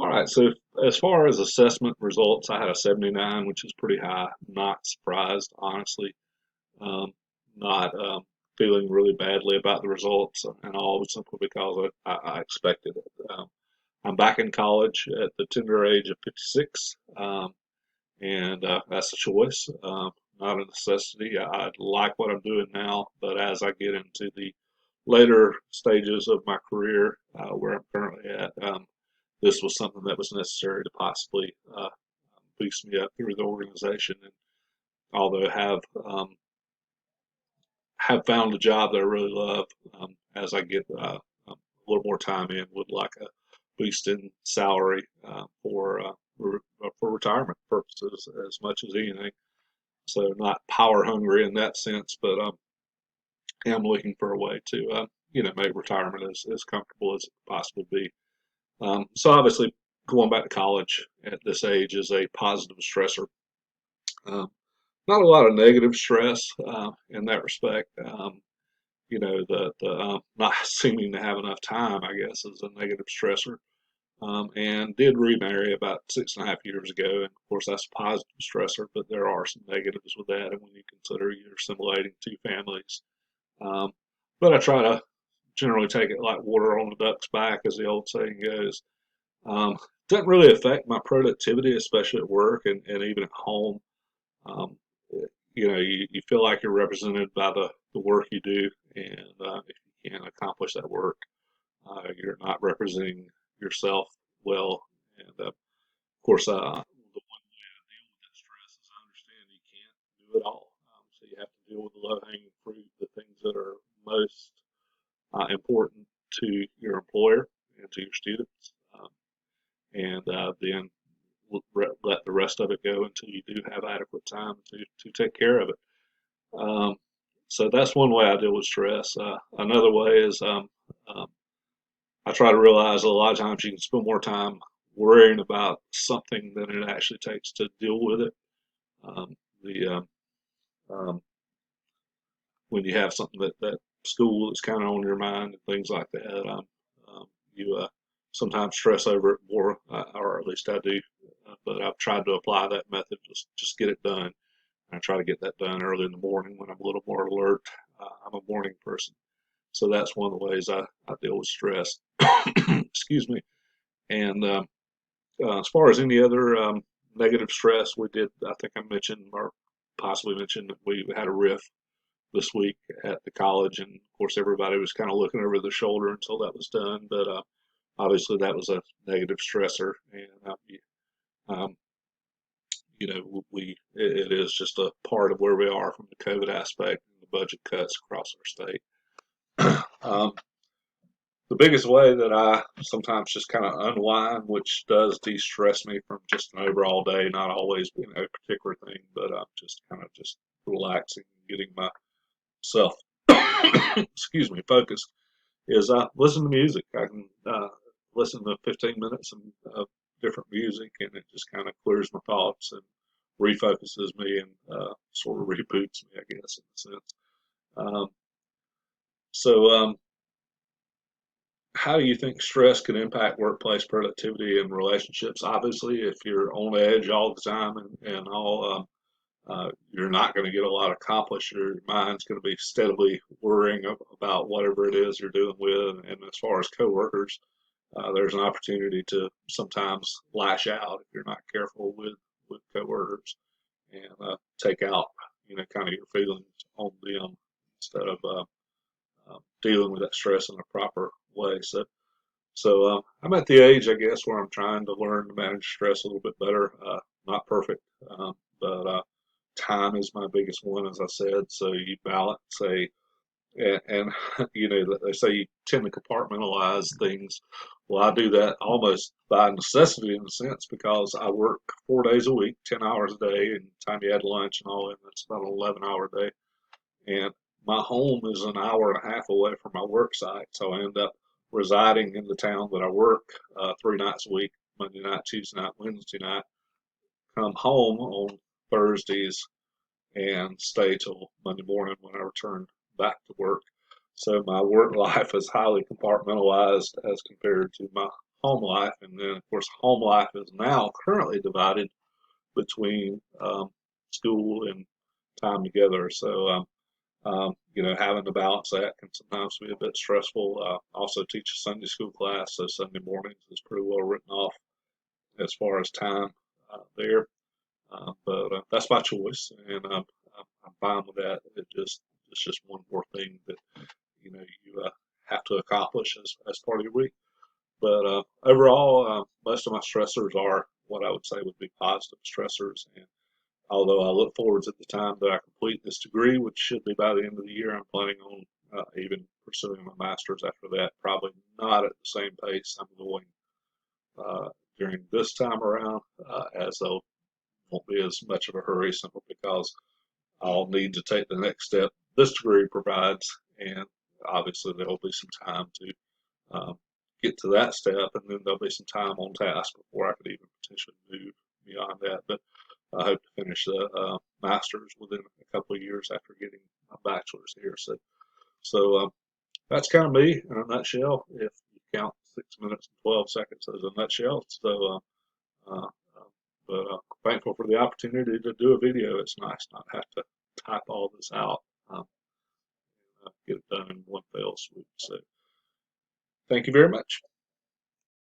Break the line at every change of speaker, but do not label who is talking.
All right, so as far as assessment results, I had a 79, which is pretty high. Not surprised, honestly. Um, not feeling really badly about the results and all, simply because I expected it. I'm back in college at the tender age of 56, and that's a choice, not a necessity. I like what I'm doing now, but as I get into the later stages of my career, where I'm currently at, this was something that was necessary to possibly boost me up through the organization. And although have found a job that I really love, as I get a little more time in, would like a boost in salary for retirement purposes as much as anything. So not power hungry in that sense, but am looking for a way to make retirement as comfortable as it could possibly be. So obviously, going back to college at this age is a positive stressor. Um, Not a lot of negative stress in that respect. The not seeming to have enough time, I guess, is a negative stressor. And did remarry about 6.5 years ago, and of course that's a positive stressor, but there are some negatives with that, and when you consider you're assimilating two families. Um, but I try to generally take it like water on the duck's back, as the old saying goes. Um, doesn't really affect my productivity, especially at work and even at home. Um, you feel like you're represented by the work you do, and if you can't accomplish that work, you're not representing yourself well. And of course, the one way to deal with that stress is I understand you can't do it all. So you have to deal with the low hanging fruit, the things that are most important to your employer and to your students, and then let the rest of it go until you do have adequate time to take care of it. Um, so that's one way I deal with stress. Another way is um, I try to realize that a lot of times you can spend more time worrying about something than it actually takes to deal with it. The um, When you have something that school that's kind of on your mind and things like that, you sometimes stress over it more, or at least I do. But I've tried to apply that method, just get it done. I try to get that done early in the morning when I'm a little more alert. I'm a morning person, so that's one of the ways I deal with stress. Excuse me. And as far as any other negative stress, we did. I think I mentioned or possibly mentioned that we had a riff this week at the college, and of course everybody was kind of looking over their shoulder until that was done. But obviously that was a negative stressor, and um, it is just a part of where we are from the COVID aspect and the budget cuts across our state. um, the biggest way that I sometimes just kind of unwind, which does de-stress me from just an overall day, not always being a particular thing, but just kind of just relaxing and getting myself, excuse me, focused, is I listen to music. I can listen to 15 minutes of different music, and it just kind of clears my thoughts and refocuses me and sort of reboots me, I guess, in a sense. Um, so, how do you think stress can impact workplace productivity and relationships? Obviously, if you're on edge all the time and all, you're not going to get a lot accomplished. Your mind's going to be steadily worrying about whatever it is you're dealing with. And as far as coworkers, there's an opportunity to sometimes lash out if you're not careful with coworkers and take out, kind of your feelings on them instead of dealing with that stress in a proper way. So I'm at the age, I guess, where I'm trying to learn to manage stress a little bit better. Not perfect, but time is my biggest one, as I said. So you balance and they say you tend to compartmentalize things. Well, I do that almost by necessity in a sense because I work 4 days a week, 10 hours a day, and time you add lunch and all that, that's about an 11-hour day. And my home is an hour and a half away from my work site, so I end up residing in the town that I work 3 nights a week, Monday night, Tuesday night, Wednesday night. Come home on Thursdays and stay till Monday morning when I return back to work. So my work life is highly compartmentalized as compared to my home life, and then of course home life is now currently divided between school and time together. So having to balance that can sometimes be a bit stressful. Also teach a Sunday school class, so Sunday mornings is pretty well written off as far as time there. But that's my choice, and I'm fine with that. It's just one more thing that you have to accomplish as part of your week. But overall, most of my stressors are what I would say would be positive stressors. And although I look forward to the time that I complete this degree, which should be by the end of the year, I'm planning on even pursuing my master's after that. Probably not at the same pace I'm going during this time around, as there won't be as much of a hurry, simply because I'll need to take the next step this degree provides, and obviously there will be some time to um, get to that step, and then there'll be some time on task before I could even potentially move beyond that. But I hope to finish the master's within a couple of years after getting my bachelor's here. So that's kind of me in a nutshell. If you count 6 minutes and 12 seconds as a nutshell. Uh, but thankful for the opportunity to do a video. It's nice not have to type all this out. Get it done in one fell swoop. So thank you very much.